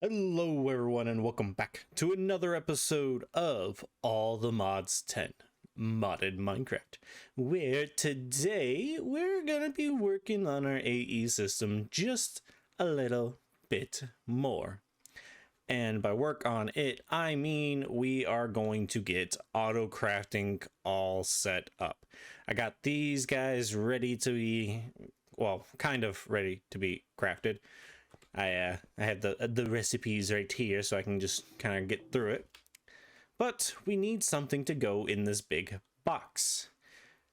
Hello everyone and welcome back to another episode of All the Mods 10 Modded Minecraft, where today we're gonna be working on our AE system just a little bit more. And by work on it, I mean we are going to get auto crafting all set up. I got these guys ready to be, well, kind of ready to be crafted. I have the recipes right here so I can just kind of get through it. But we need something to go in this big box.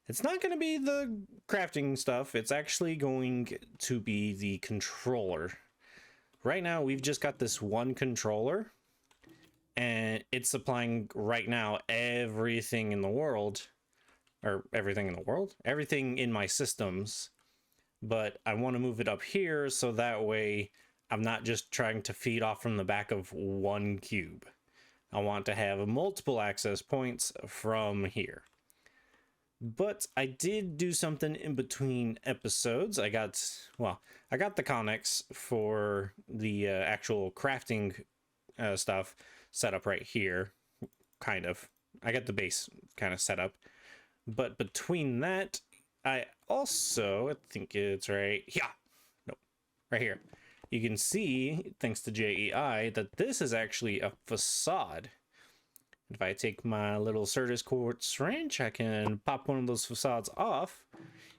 It's not going to be the crafting stuff. It's actually going to be the controller. Right now, we've just got this one controller. And it's supplying, right now, everything in the world. Or everything in the world? Everything in my systems. But I want to move it up here so that way I'm not just trying to feed off from the back of one cube. I want to have multiple access points from here. But I did do something in between episodes. I got the Connex for the actual crafting stuff set up right here. Kind of. I got the base kind of set up. But between that, I think it's right, yeah, nope, right here. You can see, thanks to JEI, that this is actually a facade. If I take my little Certus quartz wrench, I can pop one of those facades off.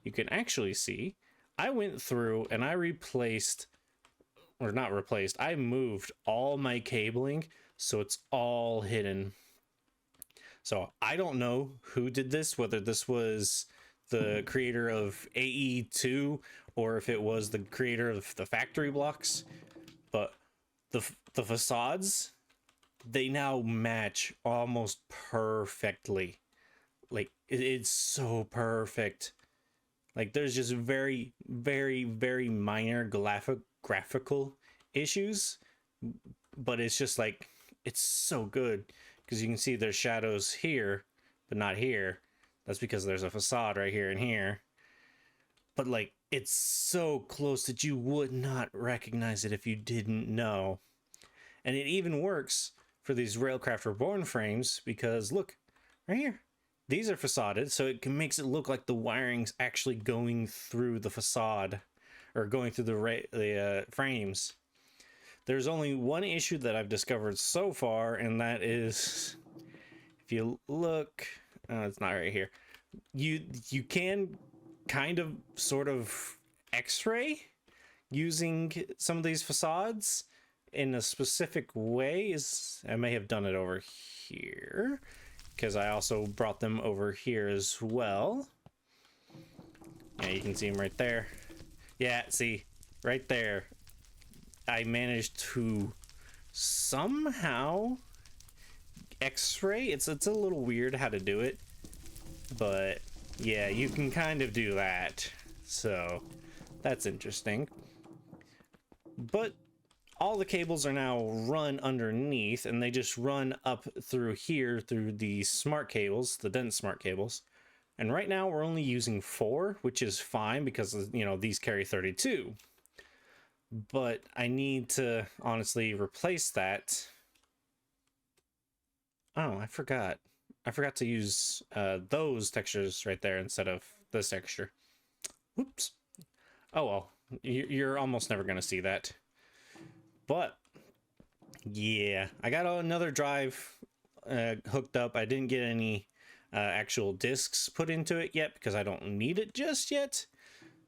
You can actually see, I went through and I replaced, or not replaced, I moved all my cabling so it's all hidden. So I don't know who did this, whether this was the creator of AE2 or if it was the creator of the factory blocks, but the facades, they now match almost perfectly. Like it's so perfect. Like there's just very minor graphical issues, but it's just like it's so good because you can see there's shadows here but not here. That's because there's a facade right here and here. But like, it's so close that you would not recognize it if you didn't know. And it even works for these Railcraft Reborn frames because look, right here. These are facaded, so it makes it look like the wiring's actually going through the facade or going through the frames. There's only one issue that I've discovered so far, and that is, if you look, it's not right here. You can kind of sort of x-ray using some of these facades in a specific way. I may have done it over here because I also brought them over here as well. Yeah, you can see them right there. Yeah, see, right there. I managed to somehow x-ray. It's a little weird how to do it, but yeah, you can kind of do that, so that's interesting. But all the cables are now run underneath, and they just run up through here through the smart cables, the dense smart cables. And right now we're only using 4, which is fine because, you know, these carry 32. But I need to honestly replace that. Oh, I forgot to use those textures right there instead of this texture. Whoops. Oh well, you're almost never gonna see that. But yeah, I got another drive hooked up. I didn't get any actual discs put into it yet because I don't need it just yet.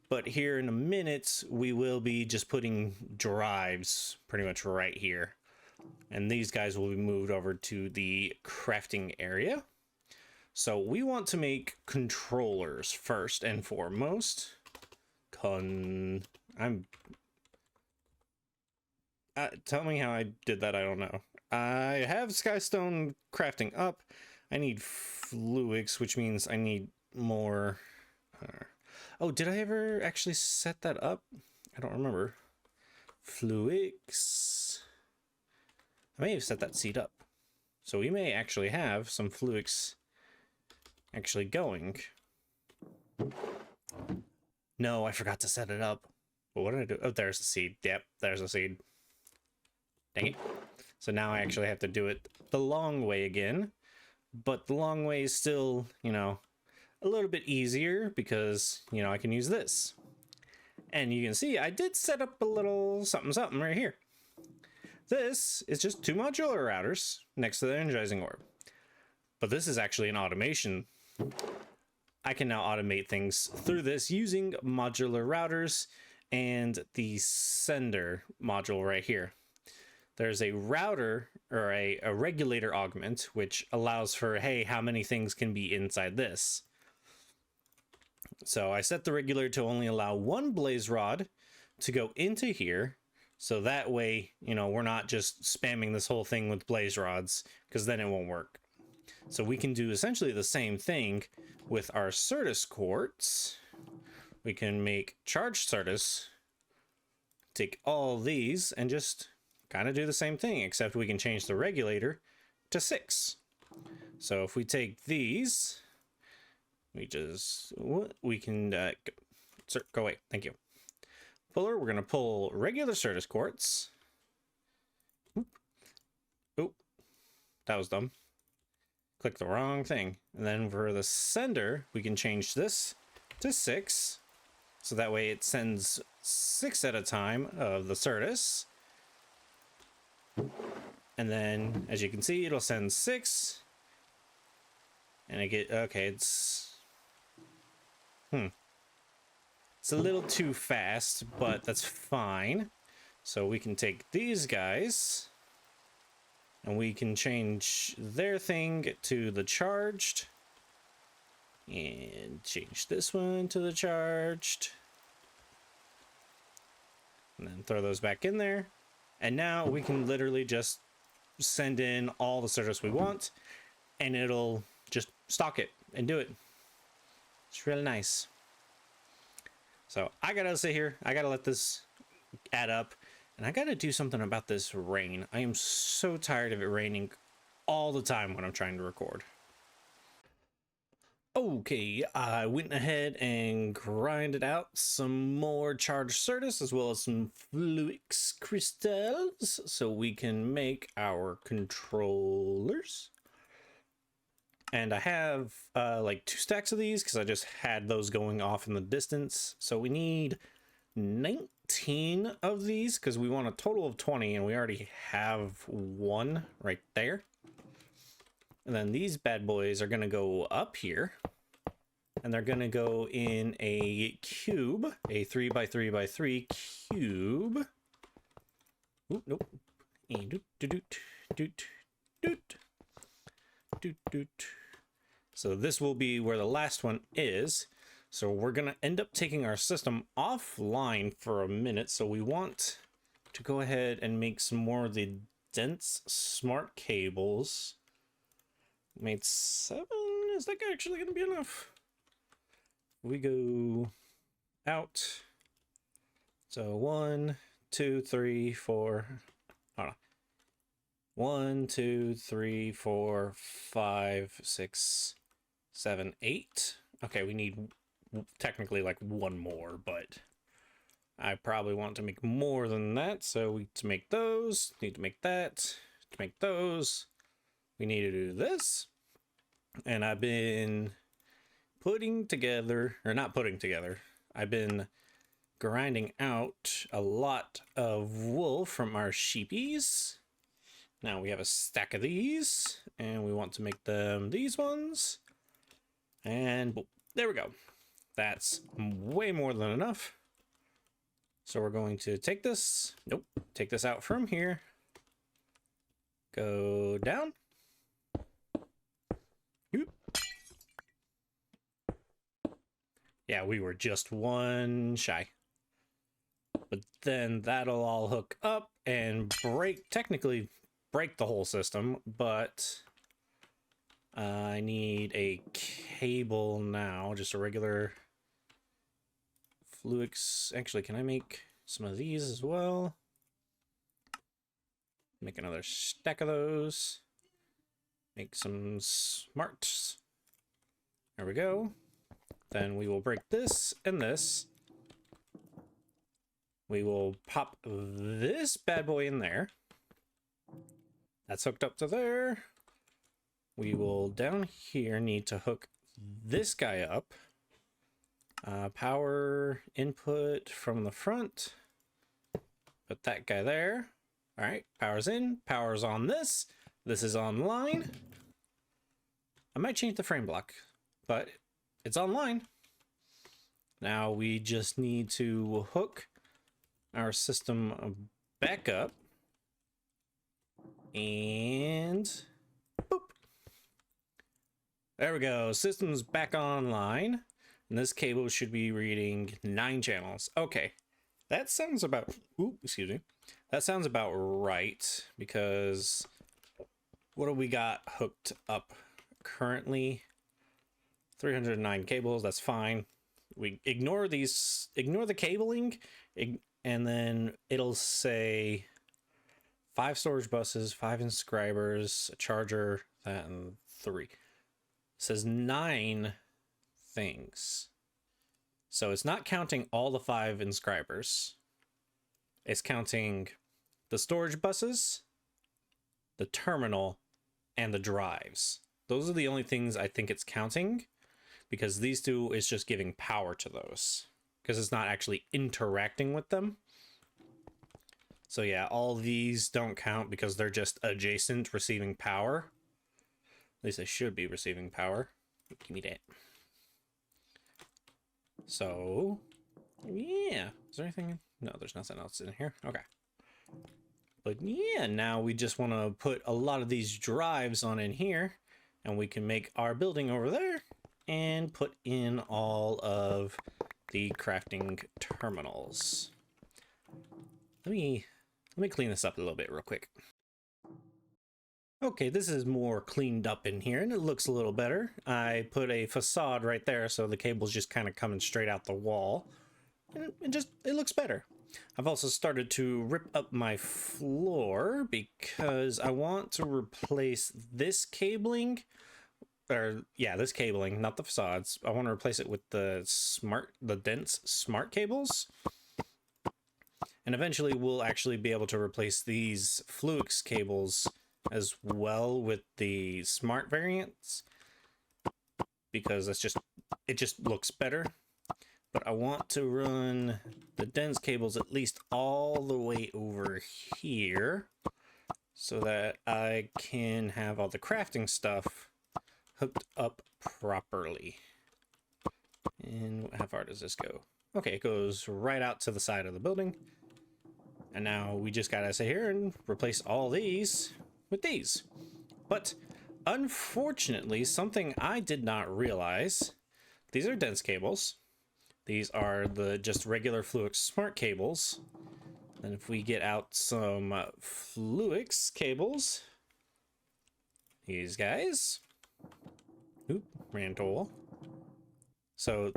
But here in a minute, we will be just putting drives pretty much right here. And these guys will be moved over to the crafting area. So we want to make controllers first and foremost. Tell me how I did that. I don't know. I have Skystone crafting up. I need Fluix, which means I need more. Oh, did I ever actually set that up? I don't remember. Fluix. I may have set that seed up. So we may actually have some Fluix actually going. No, I forgot to set it up. Well, what did I do? Oh, there's the seed. Yep, there's the seed. Dang it. So now I actually have to do it the long way again. But the long way is still, you know, a little bit easier because, you know, I can use this. And you can see I did set up a little something something right here. This is just 2 modular routers next to the energizing orb. But this is actually an automation. I can now automate things through this using modular routers and the sender module right here. There's a router or a regulator augment, which allows for, hey, how many things can be inside this? So I set the regulator to only allow 1 blaze rod to go into here. So that way, you know, we're not just spamming this whole thing with blaze rods, because then it won't work. So we can do essentially the same thing with our Certus quartz. We can make charged Certus, take all these, and just kind of do the same thing, except we can change the regulator to 6. So if we take these, we can go away. Thank you. Puller, we're going to pull regular Certus quartz. Oop, that was dumb. Click the wrong thing. And then for the sender, we can change this to 6. So that way it sends 6 at a time of the Certus. And then, as you can see, it'll send 6. And I get, okay, it's a little too fast, but that's fine. So we can take these guys and we can change their thing to the charged and change this one to the charged and then throw those back in there. And now we can literally just send in all the Certus we want and it'll just stock it and do it. It's really nice. So I gotta sit here, I gotta let this add up, and I gotta do something about this rain. I am so tired of it raining all the time when I'm trying to record. Okay, I went ahead and grinded out some more charged Certus as well as some Fluix crystals so we can make our controllers. And I have like 2 stacks of these because I just had those going off in the distance. So we need 19 of these because we want a total of 20 and we already have 1 right there. And then these bad boys are going to go up here. And they're going to go in a cube, a 3x3x3 cube. Oop, nope. So this will be where the last one is. So we're going to end up taking our system offline for a minute. So we want to go ahead and make some more of the dense smart cables. Made 7. Is that actually going to be enough? We go out. So 1, 2, 3, 4. Hold on. 1, 2, 3, 4, 5, 6, 7, 8. Okay, we need technically like 1 more, but I probably want to make more than that. So to make those, need to make that. To make those, we need to do this. And I've been putting together, or not putting together, I've been grinding out a lot of wool from our sheepies. Now we have a stack of these, and we want to make them these ones. And there we go. That's way more than enough. So we're going to take this, take this out from here. Go down. Yeah, we were just 1 shy. But then that'll all hook up and technically break the whole system, but I need a cable now, just a regular Fluix. Actually, can I make some of these as well? Make another stack of those. Make some smarts. There we go. Then we will break this and this. We will pop this bad boy in there. That's hooked up to there. We will down here need to hook this guy up. Power input from the front. Put that guy there. All right, power's in, power's on this. This is online. I might change the frame block, but it's online. Now we just need to hook our system back up. And boop. There we go. System's back online. And this cable should be reading 9 channels. Okay. That sounds about, excuse me. That sounds about right, because what do we got hooked up currently? 309 cables, that's fine. We ignore these, ignore the cabling, and then it'll say 5 storage buses, 5 inscribers, a charger, that, and 3. It says 9 things. So it's not counting all the 5 inscribers. It's counting the storage buses, the terminal, and the drives. Those are the only things I think it's counting, because these 2 is just giving power to those, because it's not actually interacting with them. So yeah, all these don't count because they're just adjacent, receiving power. At least they should be receiving power. Give me that. So, yeah. Is there anything? No, there's nothing else in here. Okay. But yeah, now we just want to put a lot of these drives on in here, and we can make our building over there and put in all of the crafting terminals. Let me clean this up a little bit real quick. Okay, this is more cleaned up in here, and it looks a little better. I put a facade right there, so the cable's just kind of coming straight out the wall. And it looks better. I've also started to rip up my floor because I want to replace this cabling, or yeah, this cabling, not the facades. I want to replace it with the dense smart cables. And eventually we'll actually be able to replace these Fluix cables as well with the smart variants, because it just looks better. But I want to run the dense cables at least all the way over here so that I can have all the crafting stuff hooked up properly. And how far does this go? Okay, it goes right out to the side of the building. And now we just gotta sit here and replace all these with these. But unfortunately, something I did not realize, these are dense cables. These are the just regular Fluix smart cables. And if we get out some Fluix cables, these guys, oop, ran tool. So,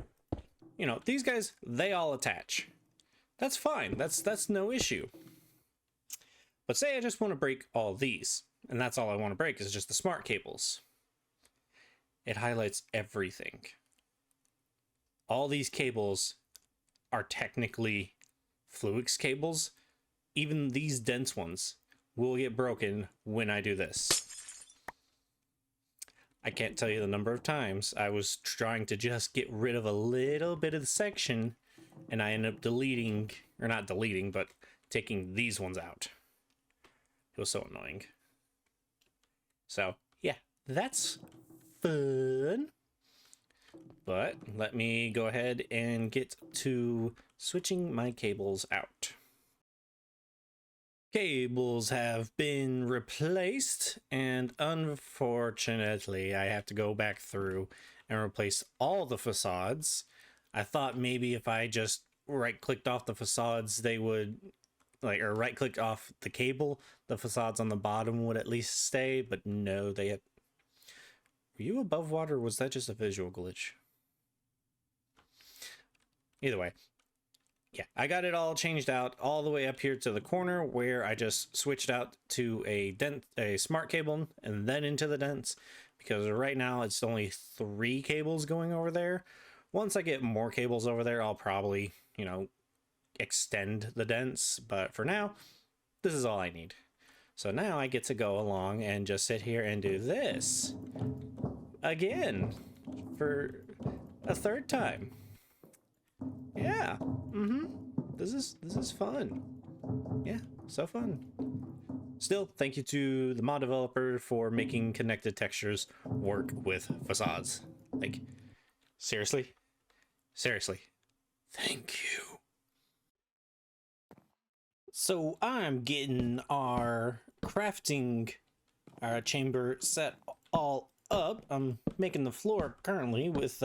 you know, these guys, they all attach. That's fine. That's no issue. But say I just want to break all these, and that's all I want to break is just the smart cables. It highlights everything. All these cables are technically Fluix cables. Even these dense ones will get broken when I do this. I can't tell you the number of times I was trying to just get rid of a little bit of the section, and I ended up deleting, or not deleting, but taking these ones out. It was so annoying. So, yeah, that's fun. But let me go ahead and get to switching my cables out. Cables have been replaced, and unfortunately, I have to go back through and replace all the facades. I thought maybe if I just right-clicked off the facades, they would, or right-clicked off the cable, the facades on the bottom would at least stay, but no, they have... Were you above water, or was that just a visual glitch? Either way, yeah, I got it all changed out all the way up here to the corner where I just switched out to a smart cable and then into the dense, because right now it's only 3 cables going over there. Once I get more cables over there, I'll probably, you know, extend the dense, but for now, this is all I need. So now I get to go along and just sit here and do this again for a third time. Yeah. This is fun. Yeah, so fun. Still, thank you to the mod developer for making connected textures work with facades. Like, seriously? Seriously. Thank you. So I'm getting our crafting chamber set all up. I'm making the floor currently with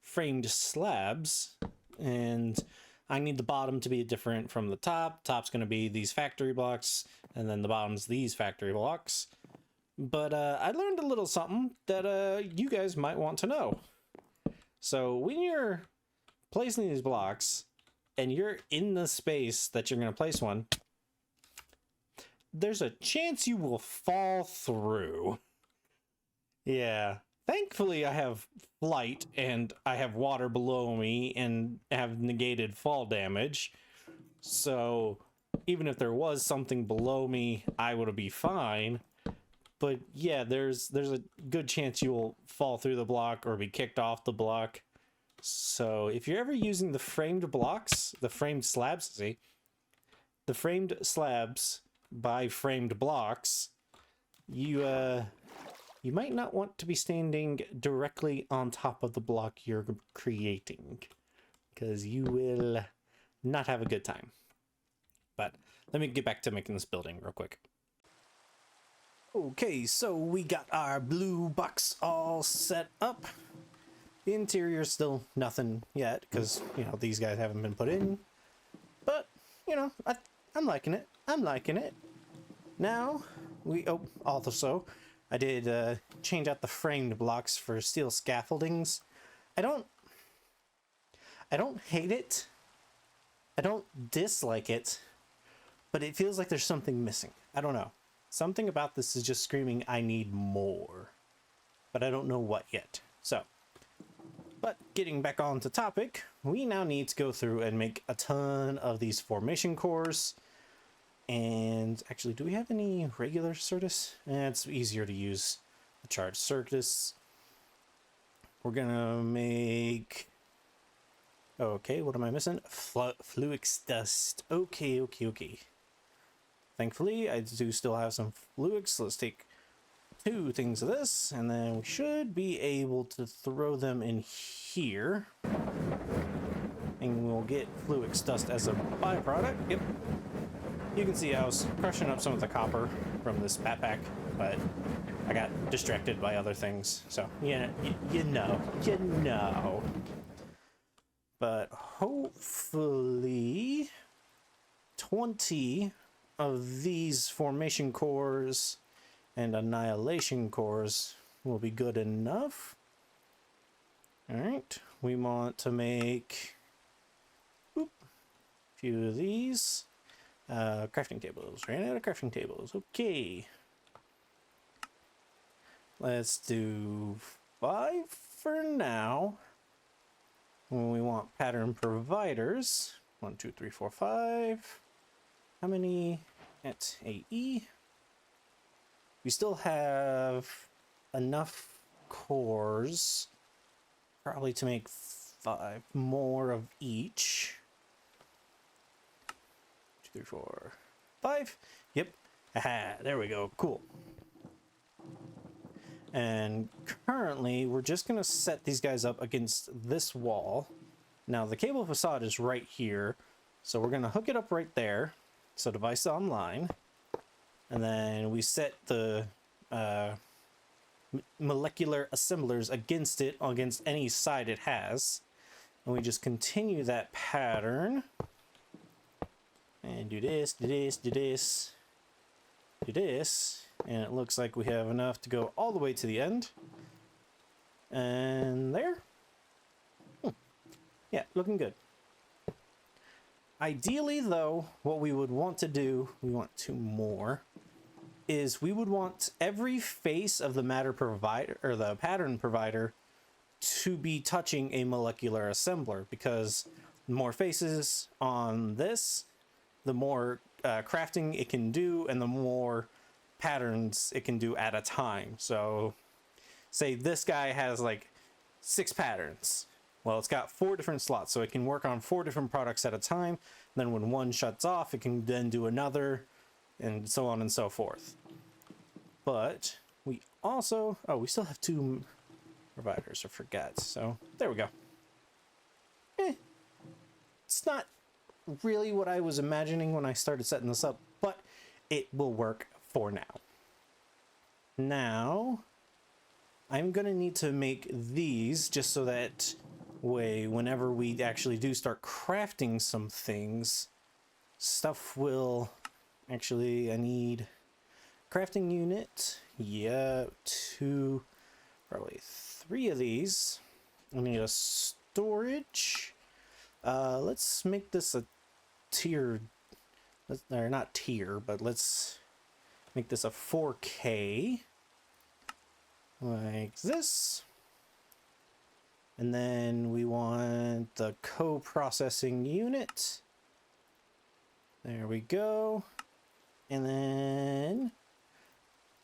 framed slabs, and I need the bottom to be different from the top. Top's going to be these factory blocks, and then the bottom's these factory blocks. But I learned a little something that you guys might want to know. So when you're placing these blocks and you're in the space that you're going to place one, there's a chance you will fall through. Yeah. Thankfully, I have flight and I have water below me and have negated fall damage. So even if there was something below me, I would be fine. But yeah, there's a good chance you will fall through the block or be kicked off the block. So if you're ever using the framed blocks, the framed slabs, see, the framed slabs by framed blocks, you might not want to be standing directly on top of the block you're creating, because you will not have a good time. But let me get back to making this building real quick. Okay, so we got our blue box all set up. The interior's still nothing yet, because, you know, these guys haven't been put in. But, you know, I'm liking it. I'm liking it. Now, also, I did change out the framed blocks for steel scaffoldings. I don't hate it. I don't dislike it. But it feels like there's something missing. I don't know. Something about this is just screaming, I need more. But I don't know what yet. So, but getting back on to topic, we now need to go through and make a ton of these formation cores. And actually, do we have any regular Certus? It's easier to use the charged Certus. We're gonna make... Okay, what am I missing? Fluix dust. Okay. Thankfully, I do still have some Fluix. Let's take 2 things of this, and then we should be able to throw them in here. And we'll get Fluix dust as a byproduct. Yep. You can see I was crushing up some of the copper from this backpack, but I got distracted by other things. So, yeah, you know. But hopefully 20 of these formation cores and annihilation cores will be good enough. Alright, we want to make a few of these. Crafting tables. Ran out of crafting tables. Okay. Let's do 5 for now. We want pattern providers. 1, 2, 3, 4, 5. How many at AE? We still have enough cores probably to make 5 more of each. 2, 3, 4, 5. Yep. Aha, there we go. Cool. And currently, we're just going to set these guys up against this wall. Now, the cable facade is right here, so we're going to hook it up right there. So device online. And then we set the molecular assemblers against it, against any side it has. And we just continue that pattern. And do this, do this, do this, do this. And it looks like we have enough to go all the way to the end. And there. Yeah, looking good. Ideally, though, what we would want to do, we want 2 more, is we would want every face of the matter provider, or the pattern provider, to be touching a molecular assembler, because the more faces on this, the more crafting it can do, and the more patterns it can do at a time. So say this guy has like 6 patterns. Well, it's got 4 different slots, so it can work on 4 different products at a time. Then when one shuts off, it can then do another, and so on and so forth. But we also, oh, we still have 2 providers, I forgot. So there we go. It's not really what I was imagining when I started setting this up, but it will work for now. Now, I'm gonna need to make these just so that way whenever we actually do start crafting some things, stuff will actually, I need crafting unit. Yeah, 2, probably 3 of these. I need a storage. Let's make this a tier, or not tier, but let's make this a 4K like this. And then we want the co-processing unit. There we go. And then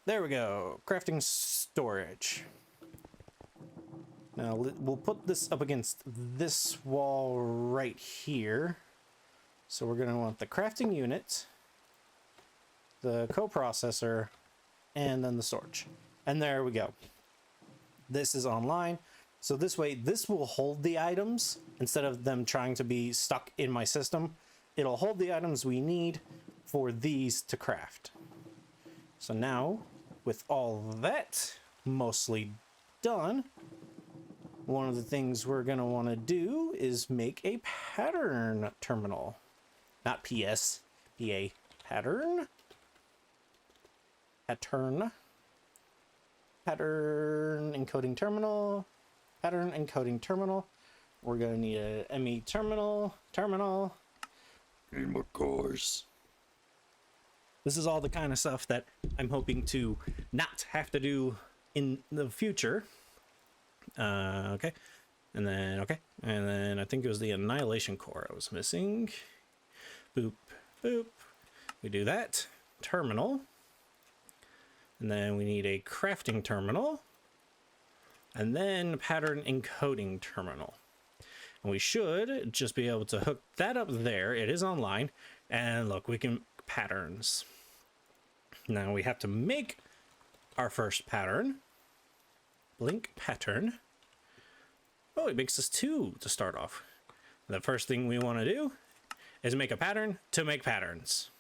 there we go, crafting storage. Now we'll put this up against this wall right here. So we're gonna want the crafting unit, the coprocessor, and then the storage. And there we go. This is online. So this way, this will hold the items instead of them trying to be stuck in my system. It'll hold the items we need for these to craft. So now, with all that mostly done, one of the things we're gonna wanna do is make a pattern terminal. Not PS, PA, pattern. Pattern encoding terminal. Pattern encoding terminal. We're gonna need a ME terminal. Need more cores. This is all the kind of stuff that I'm hoping to not have to do in the future. Okay. And then I think it was the annihilation core I was missing. Boop, boop. We do that. Terminal. And then we need a crafting terminal. And then pattern encoding terminal. And we should just be able to hook that up there. It is online. And look, we can patterns. Now we have to make our first pattern. Blink pattern. Oh, it makes us 2 to start off. The first thing we want to do is make a pattern to make patterns.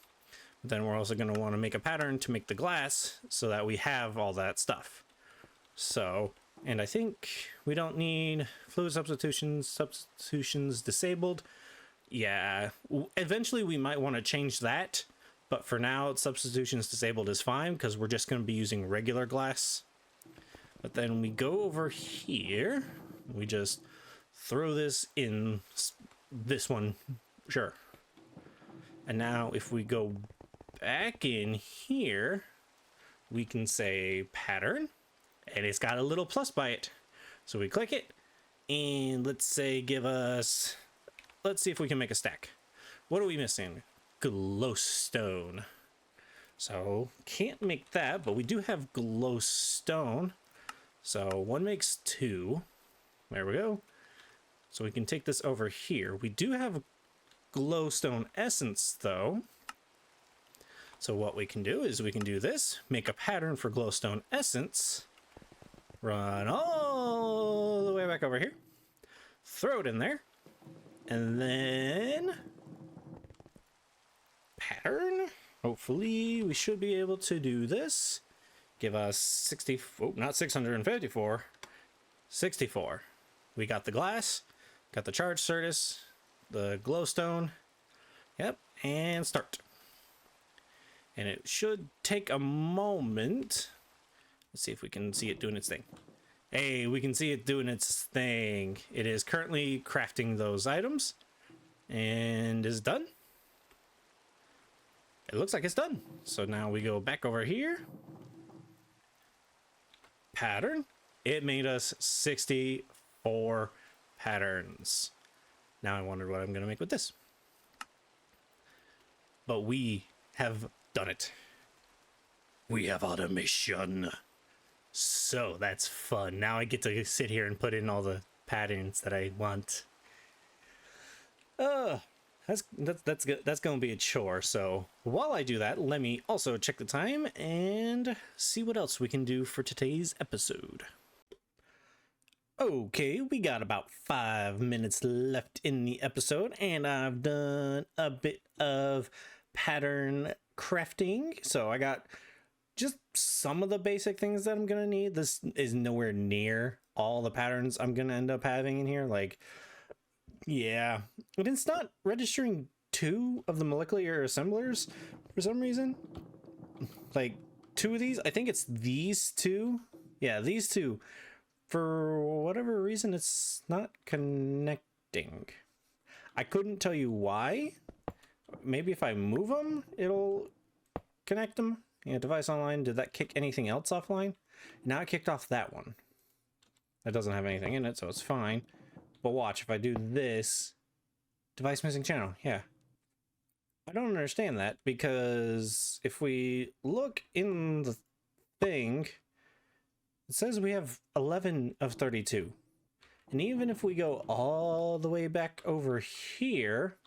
But then we're also going to want to make a pattern to make the glass so that we have all that stuff. So, and I think we don't need fluid substitutions disabled. Yeah, eventually we might want to change that. But for now, substitutions disabled is fine because we're just going to be using regular glass. But then we go over here. We just throw this in this one. Sure. And now if we go back in here, we can say pattern. And it's got a little plus by it. So we click it. And let's say give us... Let's see if we can make a stack. What are we missing? Glowstone. So can't make that, but we do have glowstone. So 1 makes 2. There we go. So we can take this over here. We do have glowstone essence though. So what we can do is we can do this, make a pattern for glowstone essence, run all the way back over here, throw it in there, and then pattern. Hopefully we should be able to do this. Give us 60, oh, not 654, 64. We got the glass, got the charge Certus, the glowstone. Yep, and start. And it should take a moment. Let's see if we can see it doing its thing. Hey, we can see it doing its thing. It is currently crafting those items and is done. It looks like it's done. So now we go back over here. Pattern. It made us 64 patterns. Now I wonder what I'm going to make with this. But we have done it. We have automation. So that's fun. Now I get to sit here and put in all the patterns that I want. That's good. That's gonna be a chore. So while I do that, let me also check the time and see what else we can do for today's episode. Okay, we got about 5 minutes left in the episode, and I've done a bit of pattern crafting. So I got just some of the basic things that I'm gonna need. This is nowhere near all the patterns I'm gonna end up having in here. Like, yeah, and it's not registering 2 of the molecular assemblers for some reason. Like 2 of these, I think it's these 2. Yeah, these 2. For whatever reason, it's not connecting. I couldn't tell you why. Maybe if I move them, it'll connect them. Yeah, device online. Did that kick anything else offline? Now it kicked off that one. That doesn't have anything in it, so it's fine. But watch, if I do this, device missing channel. Yeah. I don't understand that, because if we look in the thing, it says we have 11 of 32. And even if we go all the way back over here,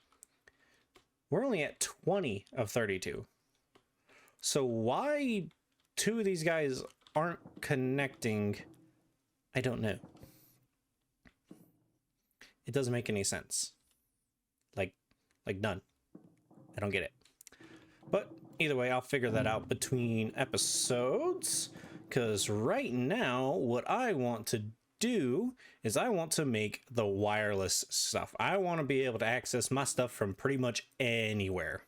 we're only at 20 of 32. So why 2 of these guys aren't connecting, I don't know. It doesn't make any sense. Like none. I don't get it. But either way, I'll figure that out between episodes. Because right now, what I want to do is I want to make the wireless stuff. I want to be able to access my stuff from pretty much anywhere.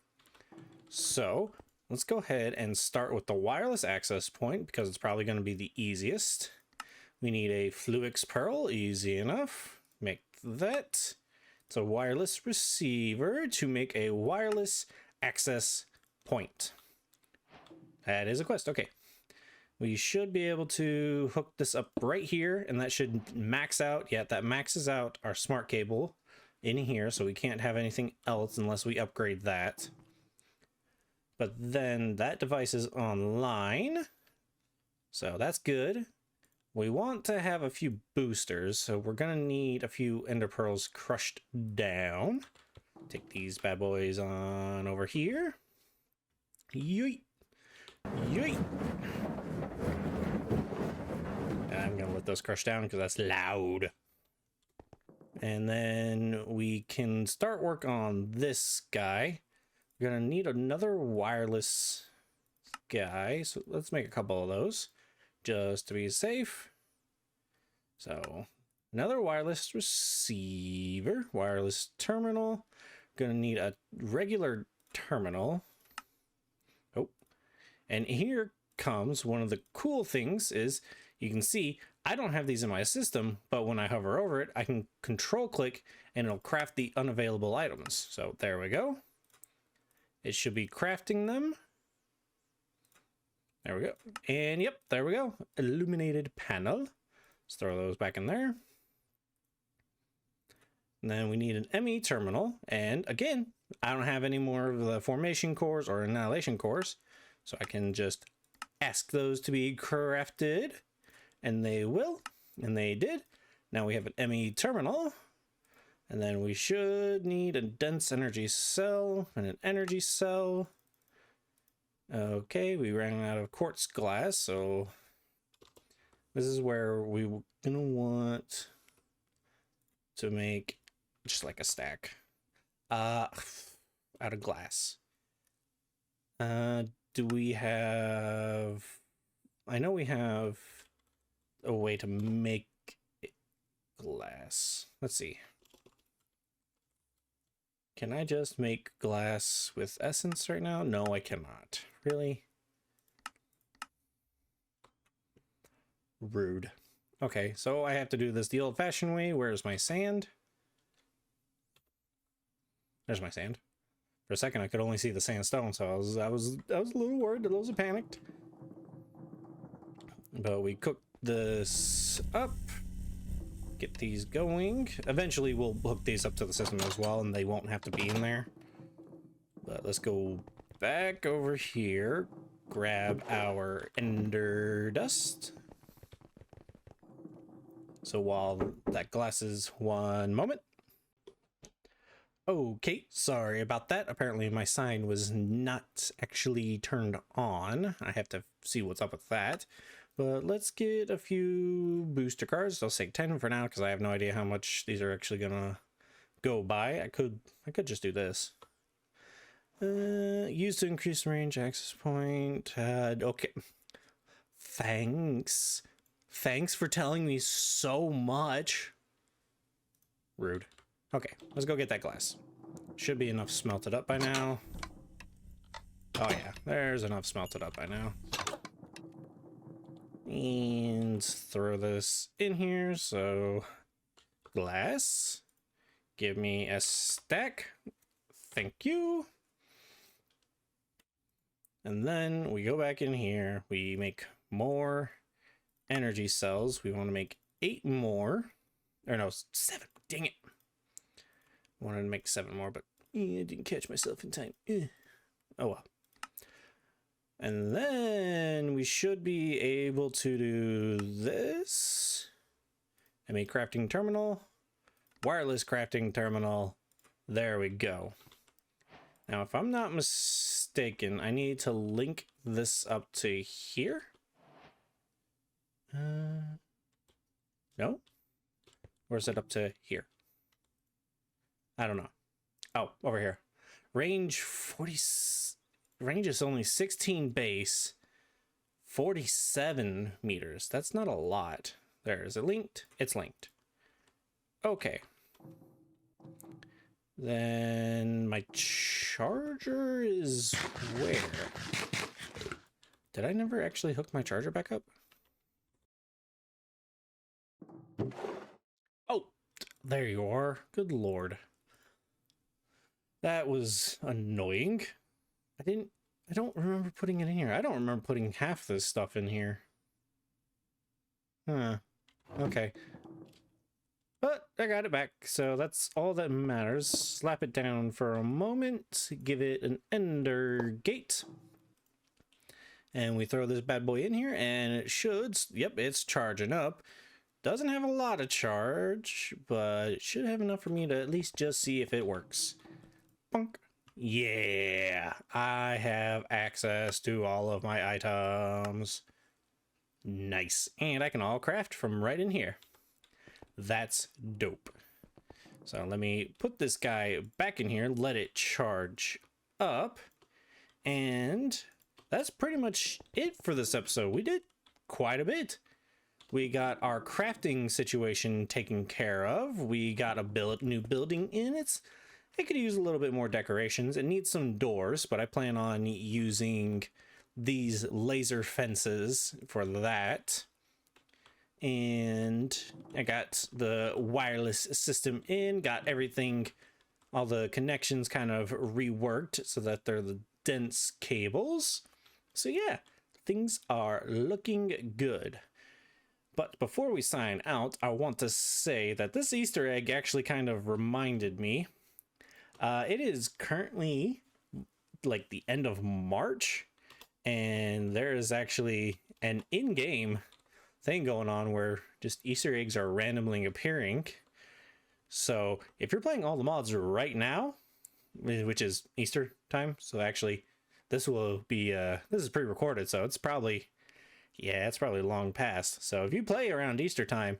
So let's go ahead and start with the wireless access point, because it's probably going to be the easiest. We need a Fluix Pearl, easy enough. Make that. It's a wireless receiver to make a wireless access point. That is a quest. Okay. We should be able to hook this up right here, and that should max out. Yeah, that maxes out our smart cable in here, so we can't have anything else unless we upgrade that. But then that device is online, so that's good. We want to have a few boosters, so we're gonna need a few ender pearls crushed down. Take these bad boys on over here. Yeet. Yeet. I'm gonna let those crush down because that's loud. And then we can start work on this guy. We're gonna need another wireless guy, so let's make a couple of those just to be safe. So another wireless receiver, wireless terminal. Gonna need a regular terminal. Oh, and here comes one of the cool things is you can see I don't have these in my system, but when I hover over it, I can control click and it'll craft the unavailable items. So there we go. It should be crafting them. There we go. And yep, there we go. Illuminated panel. Let's throw those back in there. And then we need an ME terminal. And again, I don't have any more of the formation cores or annihilation cores. So I can just ask those to be crafted. And they will. And they did. Now we have an ME terminal. And then we should need a dense energy cell and an energy cell. Okay, we ran out of quartz glass, so this is where we're gonna want to make just like a stack out of glass. Do we have, I know we have a way to make glass. Let's see. Can I just make glass with essence right now? No, I cannot. Really? Rude. Okay, so I have to do this the old-fashioned way. Where's my sand? There's my sand. For a second, I could only see the sandstone, so I was a little worried, a little panicked. But we cooked this up. Get these going. Eventually we'll hook these up to the system as well, and they won't have to be in there. But let's go back over here, grab our ender dust. So while that glasses, one moment. Okay, sorry about that. Apparently my sign was not actually turned on. I have to see what's up with that. But let's get a few booster cards. I'll say 10 for now because I have no idea how much these are actually gonna go by. I could just do this. Used to increase range, access point. Okay. Thanks for telling me so much. Rude. Okay, let's go get that glass. Should be enough smelted up by now. Oh yeah, there's enough smelted up by now. And throw this in here. So glass, give me a stack. Thank you. And then we go back in here. We make more energy cells. We want to make 8 more. Or no, 7. Dang it. Wanted to make 7 more, but I didn't catch myself in time. Oh well. And then we should be able to do this. MA crafting terminal. Wireless crafting terminal. There we go. Now, if I'm not mistaken, I need to link this up to here. No? Or is it up to here? I don't know. Oh, over here. Range 40. Range is only 16 base, 47 meters. That's not a lot. There, is it linked? It's linked. Okay. Then my charger is where? Did I never actually hook my charger back up? Oh, there you are. Good lord. That was annoying. I don't remember putting it in here. I don't remember putting half this stuff in here. Huh. Okay. But I got it back, so that's all that matters. Slap it down for a moment, give it an ender gate. And we throw this bad boy in here, and it should, yep, it's charging up. Doesn't have a lot of charge, but it should have enough for me to at least just see if it works. Punk. Yeah, I have access to all of my items. Nice. And I can all craft from right in here. That's dope. So let me put this guy back in here, let it charge up. And that's pretty much it for this episode. We did quite a bit. We got our crafting situation taken care of. We got a new building in it. It could use a little bit more decorations. It needs some doors, but I plan on using these laser fences for that. And I got the wireless system in, got everything, all the connections kind of reworked so that they're the dense cables. So yeah, things are looking good. But before we sign out, I want to say that this Easter egg actually kind of reminded me. It is currently like the end of March, and there is actually an in-game thing going on where just Easter eggs are randomly appearing. So if you're playing all the mods right now, which is Easter time, so actually this will be this is pre-recorded, so it's probably long past. So if you play around Easter time,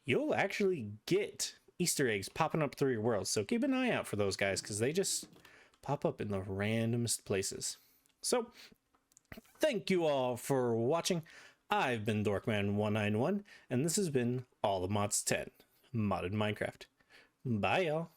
you'll actually get Easter eggs popping up through your world. So keep an eye out for those guys, because they just pop up in the randomest places. So thank you all for watching. I've been Dorkman191, and this has been All the Mods 10 Modded Minecraft. Bye, y'all.